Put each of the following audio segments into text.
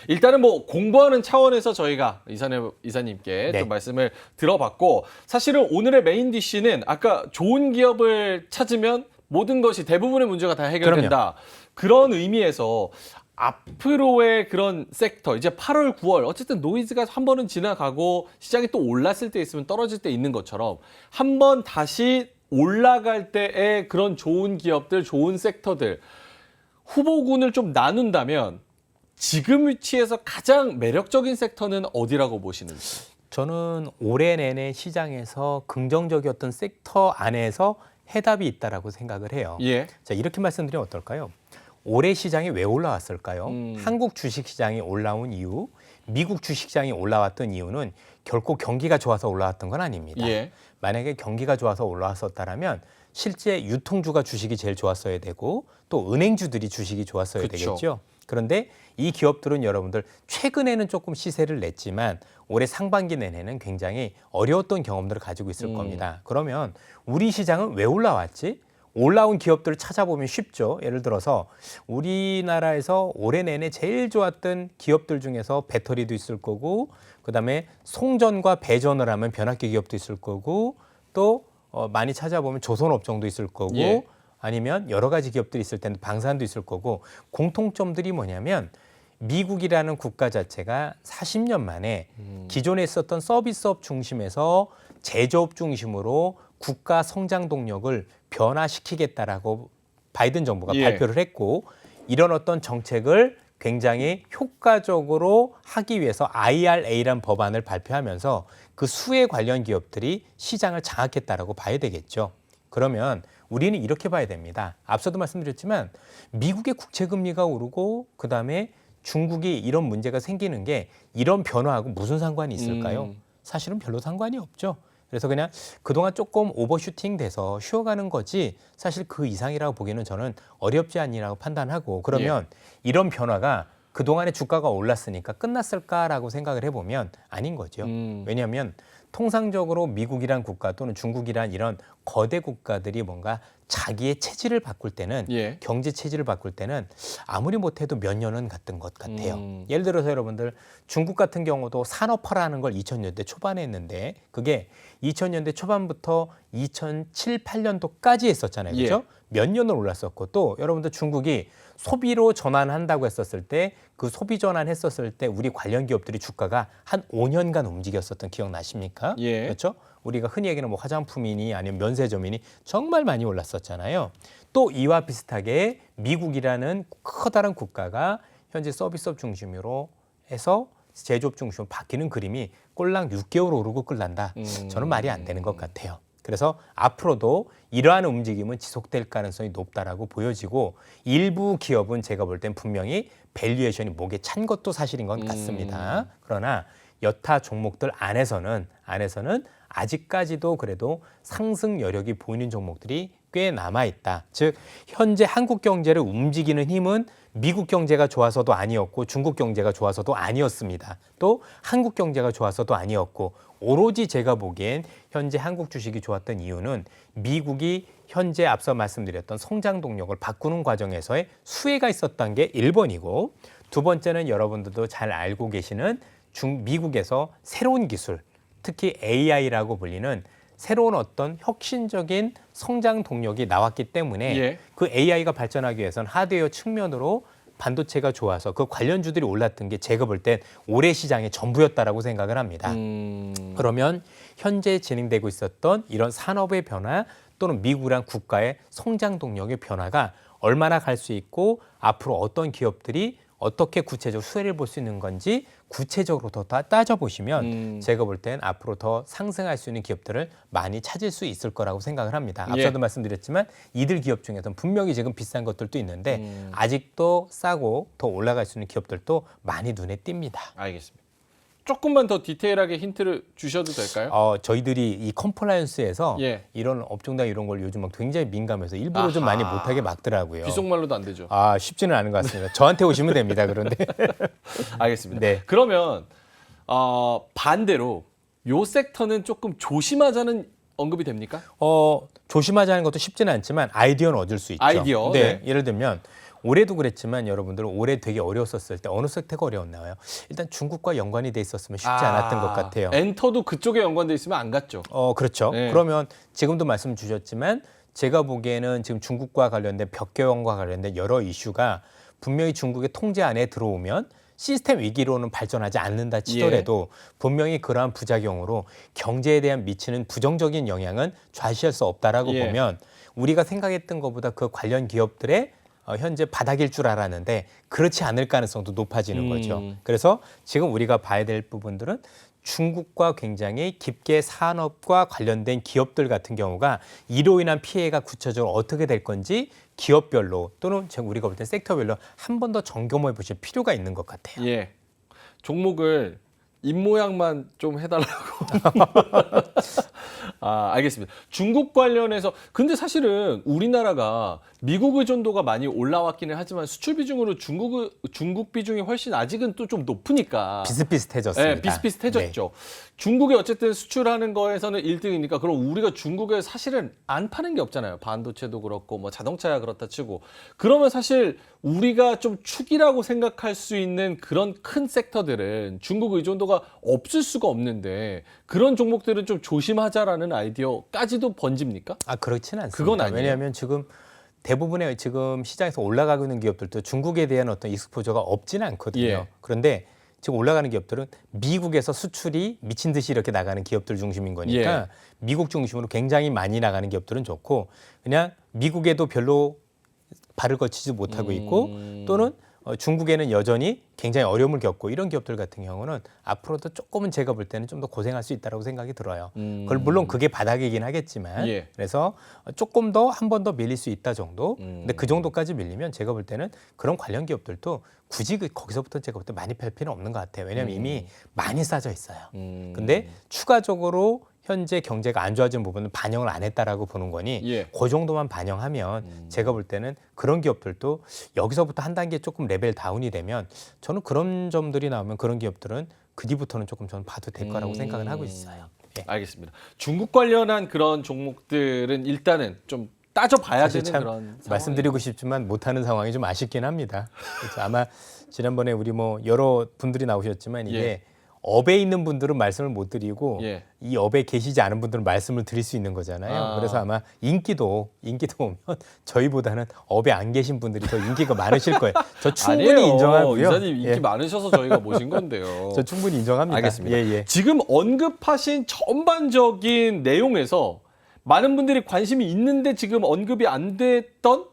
일단은 뭐 공부하는 차원에서 저희가 이사님께 네. 좀 말씀을 들어봤고, 사실은 오늘의 메인 디쉬는 아까 좋은 기업을 찾으면 모든 것이 대부분의 문제가 다 해결된다. 그런 의미에서 앞으로의 그런 섹터, 이제 8월, 9월 어쨌든 노이즈가 한 번은 지나가고 시장이 또 올랐을 때 있으면 떨어질 때 있는 것처럼 한 번 다시 올라갈 때의 그런 좋은 기업들, 좋은 섹터들 후보군을 좀 나눈다면 지금 위치에서 가장 매력적인 섹터는 어디라고 보시는지? 저는 올해 내내 시장에서 긍정적이었던 섹터 안에서 해답이 있다라고 생각을 해요. 예. 자, 이렇게 말씀드리면 어떨까요? 올해 시장이 왜 올라왔을까요? 한국 주식시장이 올라온 이유, 미국 주식시장이 올라왔던 이유는 결코 경기가 좋아서 올라왔던 건 아닙니다. 예. 만약에 경기가 좋아서 올라왔었다면 실제 유통주가 주식이 제일 좋았어야 되고 또 은행주들이 주식이 좋았어야 그쵸. 되겠죠. 그런데 이 기업들은 여러분들 최근에는 조금 시세를 냈지만 올해 상반기 내내는 굉장히 어려웠던 경험들을 가지고 있을 겁니다. 그러면 우리 시장은 왜 올라왔지? 올라온 기업들을 찾아보면 쉽죠. 예를 들어서 우리나라에서 올해 내내 제일 좋았던 기업들 중에서 배터리도 있을 거고, 그다음에 송전과 배전을 하면 변압기 기업도 있을 거고, 또 많이 찾아보면 조선업종도 있을 거고, 예. 아니면 여러 가지 기업들이 있을 텐데 방산도 있을 거고, 공통점들이 뭐냐면 미국이라는 국가 자체가 40년 만에 기존에 있었던 서비스업 중심에서 제조업 중심으로 국가 성장 동력을 변화시키겠다라고 바이든 정부가 예. 발표를 했고, 이런 어떤 정책을 굉장히 효과적으로 하기 위해서 IRA라는 법안을 발표하면서 그 수혜 관련 기업들이 시장을 장악했다라고 봐야 되겠죠. 그러면 우리는 이렇게 봐야 됩니다. 앞서도 말씀드렸지만 미국의 국채금리가 오르고 그다음에 중국이 이런 문제가 생기는 게 이런 변화하고 무슨 상관이 있을까요? 사실은 별로 상관이 없죠. 그래서 그냥 그동안 조금 오버슈팅 돼서 쉬어가는 거지 사실 그 이상이라고 보기에는 저는 어렵지 않니라고 판단하고, 그러면 이런 변화가 그동안에 주가가 올랐으니까 끝났을까라고 생각을 해보면 아닌 거죠. 왜냐하면 통상적으로 미국이란 국가 또는 중국이란 이런 거대 국가들이 뭔가 자기의 체질을 바꿀 때는 예. 경제 체질을 바꿀 때는 아무리 못해도 몇 년은 갔던 것 같아요. 예를 들어서 여러분들 중국 같은 경우도 산업화라는 걸 2000년대 초반에 했는데 그게 2000년대 초반부터 2007, 8년도까지 했었잖아요. 그렇죠? 몇 년을 올랐었고, 또 여러분들 중국이 소비로 전환한다고 했었을 때 그 소비 전환했었을 때 우리 관련 기업들이 주가가 한 5년간 움직였었던 기억 나십니까? 예. 그렇죠? 우리가 흔히 얘기하는 뭐 화장품이니 아니면 면세점이니 정말 많이 올랐었잖아요. 또 이와 비슷하게 미국이라는 커다란 국가가 현재 서비스업 중심으로 해서 제조업 중심으로 바뀌는 그림이 꼴랑 6개월 오르고 끝난다. 저는 말이 안 되는 것 같아요. 그래서 앞으로도 이러한 움직임은 지속될 가능성이 높다라고 보여지고, 일부 기업은 제가 볼 땐 분명히 밸류에이션이 목에 찬 것도 사실인 것 같습니다. 그러나 여타 종목들 안에서는 아직까지도 그래도 상승 여력이 보이는 종목들이 꽤 남아있다. 즉 현재 한국 경제를 움직이는 힘은 미국 경제가 좋아서도 아니었고 중국 경제가 좋아서도 아니었습니다. 또 한국 경제가 좋아서도 아니었고, 오로지 제가 보기엔 현재 한국 주식이 좋았던 이유는 미국이 현재 앞서 말씀드렸던 성장 동력을 바꾸는 과정에서의 수혜가 있었던 게 1번이고, 두 번째는 여러분들도 잘 알고 계시는 미국에서 새로운 기술, 특히 AI라고 불리는 새로운 어떤 혁신적인 성장 동력이 나왔기 때문에 그 AI가 발전하기 위해서는 하드웨어 측면으로 반도체가 좋아서 그 관련주들이 올랐던 게 제가 볼 땐 올해 시장의 전부였다라고 생각을 합니다. 그러면 현재 진행되고 있었던 이런 산업의 변화 또는 미국이란 국가의 성장 동력의 변화가 얼마나 갈 수 있고 앞으로 어떤 기업들이 어떻게 구체적으로 수혜를 볼 수 있는 건지 구체적으로 더 따져보시면 제가 볼 땐 앞으로 더 상승할 수 있는 기업들을 많이 찾을 수 있을 거라고 생각을 합니다. 앞서도 말씀드렸지만 이들 기업 중에서는 분명히 지금 비싼 것들도 있는데 아직도 싸고 더 올라갈 수 있는 기업들도 많이 눈에 띕니다. 알겠습니다. 조금만 더 디테일하게 힌트를 주셔도 될까요? 저희들이 이 컴플라이언스에서 이런 업종당 이런 걸 요즘 막 굉장히 민감해서 일부러 좀 많이 못하게 막더라고요. 귓속말로도 안 되죠. 쉽지는 않은 것 같습니다. 저한테 오시면 됩니다. 그런데. 알겠습니다. 네. 그러면 반대로 요 섹터는 조금 조심하자는 언급이 됩니까? 조심하자는 것도 쉽지는 않지만 아이디어는 얻을 수 있죠. 아이디어. 네. 예를 들면 올해도 그랬지만 여러분들 올해 되게 어려웠었을 때 어느 섹터가 어려웠나요? 일단 중국과 연관이 돼 있었으면 쉽지 않았던 것 같아요. 엔터도 그쪽에 연관돼 있으면 안 갔죠. 그렇죠. 네. 그러면 지금도 말씀 주셨지만 제가 보기에는 지금 중국과 관련된 벽개원과 관련된 여러 이슈가 분명히 중국의 통제 안에 들어오면 시스템 위기로는 발전하지 않는다 치더라도 분명히 그러한 부작용으로 경제에 대한 미치는 부정적인 영향은 좌시할 수 없다라고 보면 우리가 생각했던 것보다 그 관련 기업들의 현재 바닥일 줄 알았는데 그렇지 않을 가능성도 높아지는 거죠. 그래서 지금 우리가 봐야 될 부분들은 중국과 굉장히 깊게 산업과 관련된 기업들 같은 경우가 이로 인한 피해가 구체적으로 어떻게 될 건지 기업별로 또는 우리가 볼 때 섹터별로 한 번 더 점검해 보실 필요가 있는 것 같아요. 예. 종목을 입모양만 좀 해달라고. 알겠습니다. 중국 관련해서 근데 사실은 우리나라가 미국 의존도가 많이 올라왔기는 하지만 수출 비중으로 중국 비중이 훨씬 아직은 또 좀 높으니까 비슷비슷해졌습니다. 네, 비슷비슷해졌죠. 중국이 어쨌든 수출하는 거에서는 1등이니까 그럼 우리가 중국에 사실은 안 파는 게 없잖아요. 반도체도 그렇고 뭐 자동차야 그렇다 치고 그러면 사실 우리가 좀 축이라고 생각할 수 있는 그런 큰 섹터들은 중국 의존도가 없을 수가 없는데 그런 종목들은 좀 조심하자라는 아이디어까지도 번집니까? 그렇지는 않습니다. 그건 아니에요. 왜냐하면 지금 대부분의 지금 시장에서 올라가고 있는 기업들도 중국에 대한 어떤 익스포저가 없지는 않거든요. 예. 그런데 지금 올라가는 기업들은 미국에서 수출이 미친 듯이 이렇게 나가는 기업들 중심인 거니까 미국 중심으로 굉장히 많이 나가는 기업들은 좋고 그냥 미국에도 별로 발을 거치지 못하고 있고 또는 중국에는 여전히 굉장히 어려움을 겪고 이런 기업들 같은 경우는 앞으로도 조금은 제가 볼 때는 좀 더 고생할 수 있다고 생각이 들어요. 그걸 물론 그게 바닥이긴 하겠지만 그래서 조금 더 한 번 더 밀릴 수 있다 정도. 근데 그 정도까지 밀리면 제가 볼 때는 그런 관련 기업들도 굳이 거기서부터 제가 볼 때 많이 팔 필요는 없는 것 같아요. 왜냐하면 이미 많이 싸져 있어요. 근데 추가적으로 현재 경제가 안 좋아진 부분은 반영을 안 했다라고 보는 거니 그 정도만 반영하면 제가 볼 때는 그런 기업들도 여기서부터 한 단계 조금 레벨 다운이 되면 저는 그런 점들이 나오면 그런 기업들은 그 뒤부터는 조금 저는 봐도 될 거라고 생각을 하고 있어요. 알겠습니다. 중국 관련한 그런 종목들은 일단은 좀 따져봐야 되는 참 그런 말씀드리고 싶지만 못하는 상황이 좀 아쉽긴 합니다. 그래서 아마 지난번에 우리 뭐 여러 분들이 나오셨지만 이게 업에 있는 분들은 말씀을 못 드리고 이 업에 계시지 않은 분들은 말씀을 드릴 수 있는 거잖아요. 그래서 아마 인기도 오면 저희보다는 업에 안 계신 분들이 더 인기가 많으실 거예요. 저 충분히 아니에요. 인정하고요. 이사님 인기 많으셔서 저희가 모신 건데요. 저 충분히 인정합니다. 알겠습니다. 지금 언급하신 전반적인 내용에서 많은 분들이 관심이 있는데 지금 언급이 안 됐던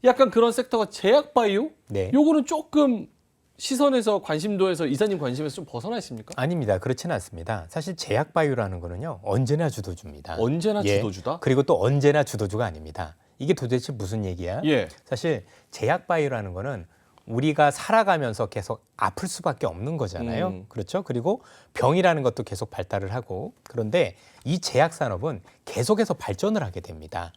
약간 그런 섹터가 제약바이오? 요거는 조금 시선에서 관심도에서 이사님 관심에서 좀 벗어나 있습니까? 아닙니다. 그렇지는 않습니다. 사실 제약바이오라는 거는요. 언제나 주도주입니다. 언제나 주도주다? 그리고 또 언제나 주도주가 아닙니다. 이게 도대체 무슨 얘기야? 사실 제약바이오라는 거는 우리가 살아가면서 계속 아플 수밖에 없는 거잖아요. 그렇죠? 그리고 병이라는 것도 계속 발달을 하고 그런데 이 제약 산업은 계속해서 발전을 하게 됩니다.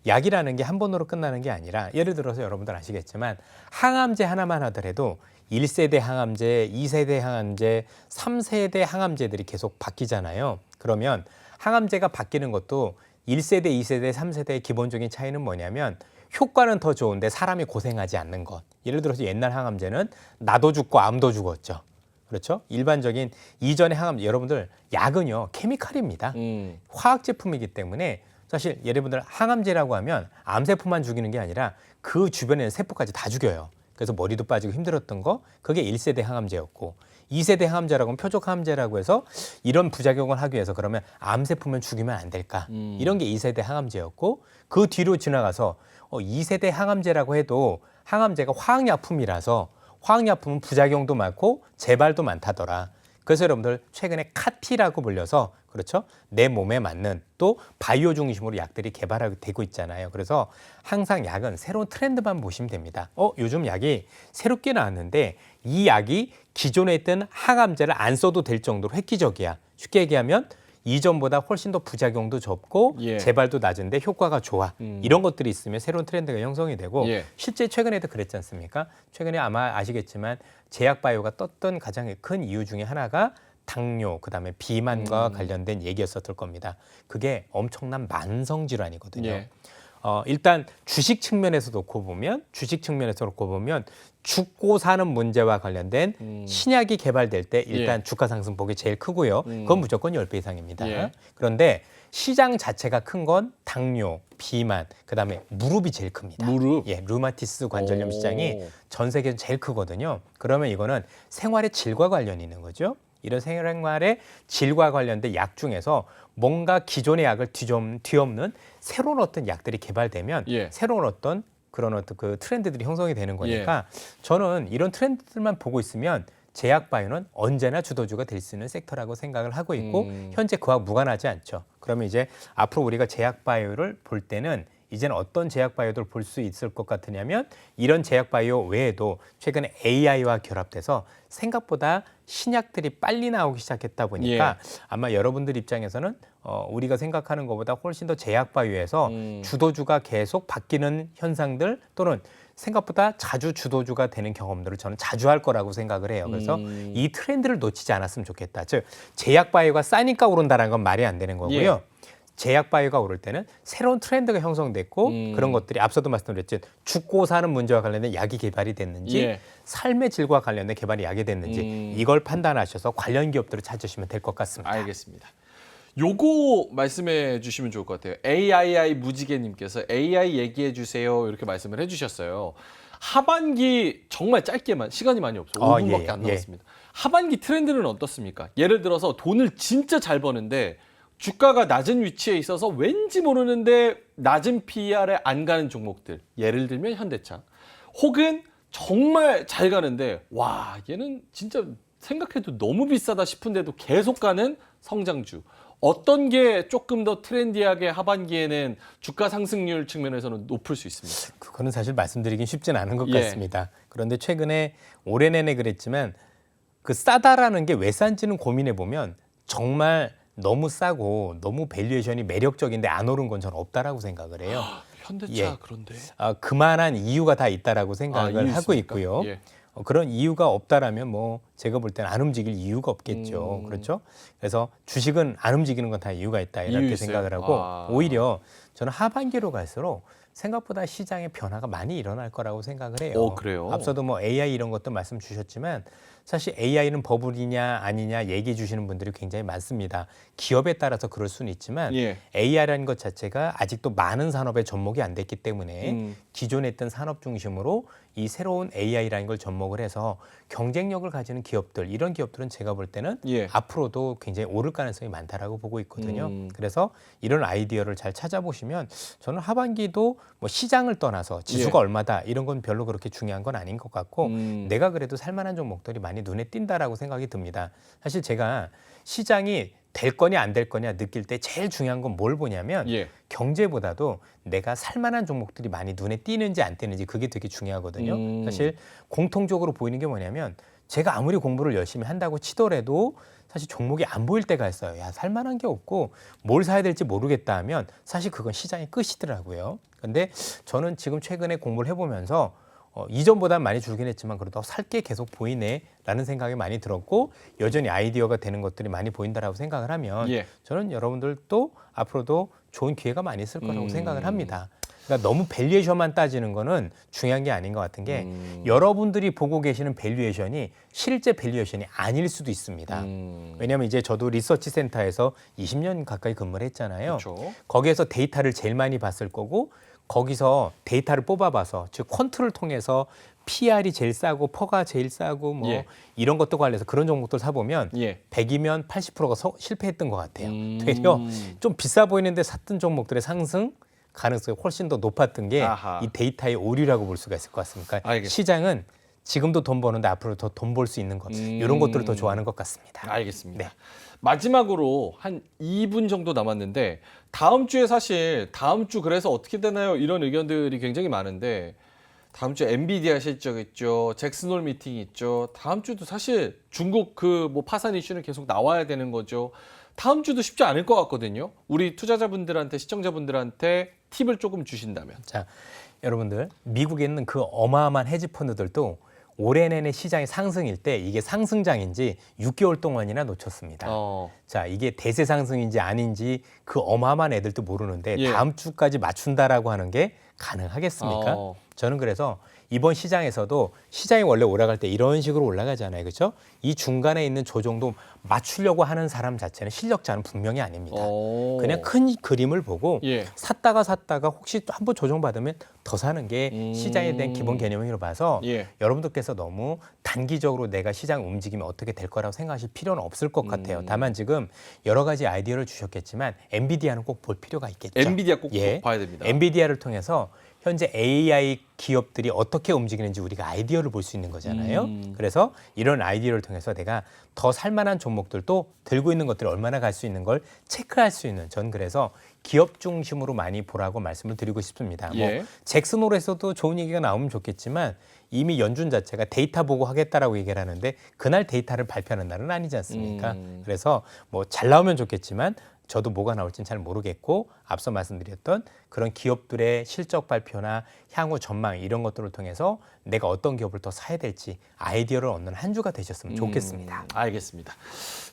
약이라는 게 한 번으로 끝나는 게 아니라 예를 들어서 여러분들 아시겠지만 항암제 하나만 하더라도 1세대 항암제, 2세대 항암제, 3세대 항암제들이 계속 바뀌잖아요. 그러면 항암제가 바뀌는 것도 1세대, 2세대, 3세대의 기본적인 차이는 뭐냐면 효과는 더 좋은데 사람이 고생하지 않는 것. 예를 들어서 옛날 항암제는 나도 죽고 암도 죽었죠. 그렇죠? 일반적인 이전의 항암제, 여러분들 약은요 케미칼입니다. 화학 제품이기 때문에 사실 여러분들 항암제라고 하면 암세포만 죽이는 게 아니라 그 주변에 있는 세포까지 다 죽여요. 그래서 머리도 빠지고 힘들었던 거 그게 1세대 항암제였고 2세대 항암제라고 하면 표적 항암제라고 해서 이런 부작용을 하기 위해서 그러면 암세포만 죽이면 안 될까 이런 게 2세대 항암제였고 그 뒤로 지나가서 2세대 항암제라고 해도 항암제가 화학약품이라서 화학약품은 부작용도 많고 재발도 많다더라. 그래서 여러분들 최근에 카티라고 불려서 그렇죠? 내 몸에 맞는 또 바이오 중심으로 약들이 개발되고 있잖아요. 그래서 항상 약은 새로운 트렌드만 보시면 됩니다. 요즘 약이 새롭게 나왔는데 이 약이 기존에 있던 항암제를 안 써도 될 정도로 획기적이야. 쉽게 얘기하면 이전보다 훨씬 더 부작용도 적고 재발도 낮은데 효과가 좋아. 이런 것들이 있으면 새로운 트렌드가 형성이 되고 실제 최근에도 그랬지 않습니까? 최근에 아마 아시겠지만 제약바이오가 떴던 가장 큰 이유 중에 하나가 당뇨, 그다음에 비만과 관련된 얘기였었을 겁니다. 그게 엄청난 만성 질환이거든요. 일단 주식 측면에서 놓고 보면 죽고 사는 문제와 관련된 신약이 개발될 때 일단 주가 상승폭이 제일 크고요. 그건 무조건 10배 이상입니다. 예. 그런데 시장 자체가 큰 건 당뇨, 비만, 그다음에 무릎이 제일 큽니다. 무릎? 예, 류마티스 관절염 오. 시장이 전 세계에서 제일 크거든요. 그러면 이거는 생활의 질과 관련이 있는 거죠. 이런 생활의 질과 관련된 약 중에서 뭔가 기존의 약을 뒤엎는 새로운 어떤 약들이 개발되면 예. 새로운 어떤 그런 어떤 그 트렌드들이 형성이 되는 거니까 저는 이런 트렌드들만 보고 있으면 제약바이오는 언제나 주도주가 될 수 있는 섹터라고 생각을 하고 있고 현재 그와 무관하지 않죠. 그러면 이제 앞으로 우리가 제약바이오를 볼 때는 이제는 어떤 제약바이오를 볼 수 있을 것 같으냐면 이런 제약바이오 외에도 최근에 AI와 결합돼서 생각보다 신약들이 빨리 나오기 시작했다 보니까 아마 여러분들 입장에서는 우리가 생각하는 것보다 훨씬 더 제약바이오에서 주도주가 계속 바뀌는 현상들 또는 생각보다 자주 주도주가 되는 경험들을 저는 자주 할 거라고 생각을 해요. 그래서 이 트렌드를 놓치지 않았으면 좋겠다. 즉 제약바이오가 싸니까 오른다는 건 말이 안 되는 거고요. 제약바이오가 오를 때는 새로운 트렌드가 형성됐고 그런 것들이 앞서도 말씀드렸지 죽고 사는 문제와 관련된 약이 개발이 됐는지 삶의 질과 관련된 개발이 약이 됐는지 이걸 판단하셔서 관련 기업들을 찾으시면 될 것 같습니다. 알겠습니다. 요거 말씀해 주시면 좋을 것 같아요. AII 무지개님께서 AI 얘기해 주세요 이렇게 말씀을 해주셨어요. 하반기 정말 짧게만 시간이 많이 없어요. 5분밖에 안 남았습니다. 하반기 트렌드는 어떻습니까? 예를 들어서 돈을 진짜 잘 버는데 주가가 낮은 위치에 있어서 왠지 모르는데 낮은 PER에 안 가는 종목들. 예를 들면 현대차. 혹은 정말 잘 가는데 와 얘는 진짜 생각해도 너무 비싸다 싶은데도 계속 가는 성장주. 어떤 게 조금 더 트렌디하게 하반기에는 주가 상승률 측면에서는 높을 수 있습니다. 그거는 사실 말씀드리긴 쉽진 않은 것 같습니다. 그런데 최근에 올해 내내 그랬지만 그 싸다라는 게 왜 싼지는 고민해 보면 정말 너무 싸고 너무 밸류에이션이 매력적인데 안 오른 건 저는 없다라고 생각을 해요. 현대차 그런데 그만한 이유가 다 있다라고 생각을 하고 있고요. 그런 이유가 없다라면 뭐 제가 볼 때는 안 움직일 이유가 없겠죠. 그렇죠? 그래서 주식은 안 움직이는 건 다 이유가 있다 이렇게 생각을 하고 오히려 저는 하반기로 갈수록 생각보다 시장의 변화가 많이 일어날 거라고 생각을 해요. 그래요? 앞서도 뭐 AI 이런 것도 말씀 주셨지만 사실 AI는 버블이냐 아니냐 얘기해 주시는 분들이 굉장히 많습니다. 기업에 따라서 그럴 수는 있지만 AI라는 것 자체가 아직도 많은 산업에 접목이 안 됐기 때문에 기존에 있던 산업 중심으로 이 새로운 AI라는 걸 접목을 해서 경쟁력을 가지는 기업들 이런 기업들은 제가 볼 때는 앞으로도 굉장히 오를 가능성이 많다라고 보고 있거든요. 그래서 이런 아이디어를 잘 찾아보시면 저는 하반기도 뭐 시장을 떠나서 지수가 얼마다 이런 건 별로 그렇게 중요한 건 아닌 것 같고 내가 그래도 살만한 종목들이 많이 눈에 띈다라고 생각이 듭니다. 사실 제가 시장이 될 거냐 안 될 거냐 느낄 때 제일 중요한 건 뭘 보냐면 경제보다도 내가 살만한 종목들이 많이 눈에 띄는지 안 띄는지 그게 되게 중요하거든요. 사실 공통적으로 보이는 게 뭐냐면 제가 아무리 공부를 열심히 한다고 치더라도 사실 종목이 안 보일 때가 있어요. 야, 살만한 게 없고 뭘 사야 될지 모르겠다 하면 사실 그건 시장의 끝이더라고요. 근데 저는 지금 최근에 공부를 해보면서 이전보다 많이 줄긴 했지만 그래도 살 게 계속 보이네라는 생각이 많이 들었고 여전히 아이디어가 되는 것들이 많이 보인다라고 생각을 하면 저는 여러분들도 앞으로도 좋은 기회가 많이 있을 거라고 생각을 합니다. 그러니까 너무 밸류에이션만 따지는 거는 중요한 게 아닌 것 같은 게 여러분들이 보고 계시는 밸류에이션이 실제 밸류에이션이 아닐 수도 있습니다. 왜냐하면 이제 저도 리서치 센터에서 20년 가까이 근무를 했잖아요. 거기에서 데이터를 제일 많이 봤을 거고 거기서 데이터를 뽑아봐서 즉 퀀트를 통해서 PR이 제일 싸고 퍼가 제일 싸고 뭐 이런 것도 관련해서 그런 종목들 사보면 100이면 80%가 실패했던 것 같아요. 되려 좀 비싸 보이는데 샀던 종목들의 상승 가능성이 훨씬 더 높았던 게 이 데이터의 오류라고 볼 수가 있을 것 같습니다. 그러니까 시장은 지금도 돈 버는데 앞으로 더 돈 벌 수 있는 것 이런 것들을 더 좋아하는 것 같습니다. 알겠습니다. 마지막으로 한 2분 정도 남았는데 다음 주에 사실 다음 주 그래서 어떻게 되나요? 이런 의견들이 굉장히 많은데 다음 주에 엔비디아 실적 있죠. 잭슨홀 미팅 있죠. 다음 주도 사실 중국 그 뭐 파산 이슈는 계속 나와야 되는 거죠. 다음 주도 쉽지 않을 것 같거든요. 우리 투자자분들한테 시청자분들한테 팁을 조금 주신다면. 자, 여러분들 미국에 있는 그 어마어마한 헤지펀드들도 올해 내내 시장이 상승일 때 이게 상승장인지 6개월 동안이나 놓쳤습니다. 자, 이게 대세 상승인지 아닌지 그 어마어마한 애들도 모르는데 예. 다음 주까지 맞춘다라고 하는 게 가능하겠습니까? 저는 그래서 이번 시장에서도 시장이 원래 올라갈 때 이런 식으로 올라가잖아요. 그렇죠? 이 중간에 있는 조정도 맞추려고 하는 사람 자체는 실력자는 분명히 아닙니다. 그냥 큰 그림을 보고 예. 샀다가 혹시 또 한번 조정받으면 더 사는 게 시장에 대한 기본 개념으로 봐서 예. 여러분들께서 너무 단기적으로 내가 시장 움직이면 어떻게 될 거라고 생각하실 필요는 없을 것 같아요. 다만 지금 여러 가지 아이디어를 주셨겠지만 엔비디아는 꼭 볼 필요가 있겠죠. 엔비디아 꼭 예. 봐야 됩니다. 엔비디아를 통해서 현재 AI 기업들이 어떻게 움직이는지 우리가 아이디어를 볼 수 있는 거잖아요. 그래서 이런 아이디어를 통해서 내가 더 살만한 종목들도 들고 있는 것들이 얼마나 갈 수 있는 걸 체크할 수 있는, 전 그래서 기업 중심으로 많이 보라고 말씀을 드리고 싶습니다. 예. 뭐 잭슨홀에서도 좋은 얘기가 나오면 좋겠지만 이미 연준 자체가 데이터 보고 하겠다라고 얘기를 하는데 그날 데이터를 발표하는 날은 아니지 않습니까? 그래서 뭐 잘 나오면 좋겠지만 저도 뭐가 나올지는 잘 모르겠고 앞서 말씀드렸던 그런 기업들의 실적 발표나 향후 전망 이런 것들을 통해서 내가 어떤 기업을 더 사야 될지 아이디어를 얻는 한 주가 되셨으면 좋겠습니다. 알겠습니다.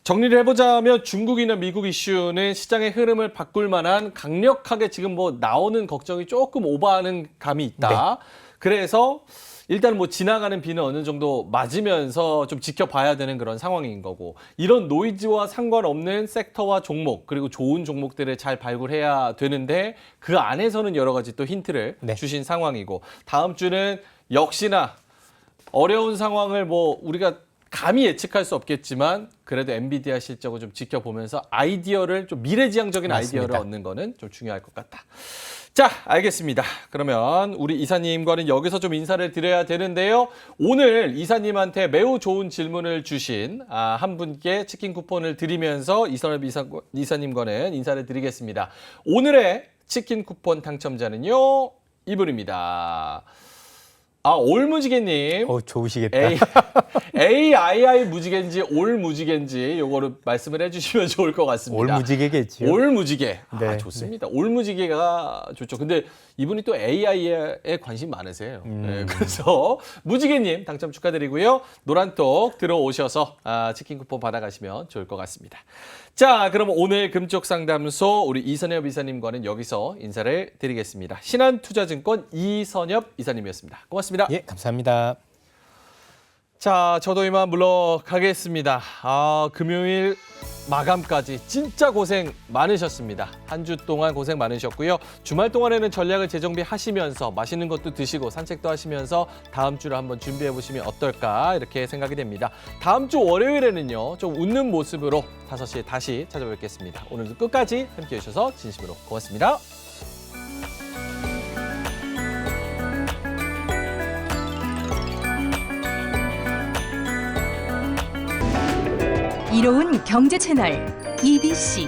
정리를 해보자면 중국이나 미국 이슈는 시장의 흐름을 바꿀 만한 강력하게 지금 뭐 나오는 걱정이 조금 오버하는 감이 있다. 그래서 일단 뭐 지나가는 비는 어느 정도 맞으면서 좀 지켜봐야 되는 그런 상황인 거고, 이런 노이즈와 상관없는 섹터와 종목 그리고 좋은 종목들을 잘 발굴해야 되는데 그 안에서는 여러 가지 또 힌트를 주신 상황이고, 다음 주는 역시나 어려운 상황을 뭐 우리가 감히 예측할 수 없겠지만 그래도 엔비디아 실적을 좀 지켜보면서 아이디어를 좀 미래지향적인 맞습니다. 아이디어를 얻는 거는 좀 중요할 것 같다. 자, 알겠습니다. 그러면 우리 이사님과는 여기서 좀 인사를 드려야 되는데요. 오늘 이사님한테 매우 좋은 질문을 주신 한 분께 치킨 쿠폰을 드리면서 이선엽 이사님과는 인사를 드리겠습니다. 오늘의 치킨 쿠폰 당첨자는요, 이분입니다. 올무지개님. 좋으시겠다. AII 무지개인지 올 무지개인지 요거를 말씀을 해주시면 좋을 것 같습니다. 올무지개겠지요. 올무지개. 네. 좋습니다. 올무지개가 좋죠. 근데 이분이 또 AI에 관심 많으세요. 네, 그래서 무지개님 당첨 축하드리고요. 노란톡 들어오셔서 치킨 쿠폰 받아가시면 좋을 것 같습니다. 자, 그럼 오늘 금쪽상담소 우리 이선엽 이사님과는 여기서 인사를 드리겠습니다. 신한투자증권 이선엽 이사님이었습니다. 고맙습니다. 예, 감사합니다. 자, 저도 이만 물러가겠습니다. 금요일 마감까지 진짜 고생 많으셨습니다. 한 주 동안 고생 많으셨고요. 주말 동안에는 전략을 재정비하시면서 맛있는 것도 드시고 산책도 하시면서 다음 주를 한번 준비해 보시면 어떨까 이렇게 생각이 됩니다. 다음 주 월요일에는요, 좀 웃는 모습으로 5시에 다시 찾아뵙겠습니다. 오늘도 끝까지 함께해 주셔서 진심으로 고맙습니다. 이로운 경제 채널 EBC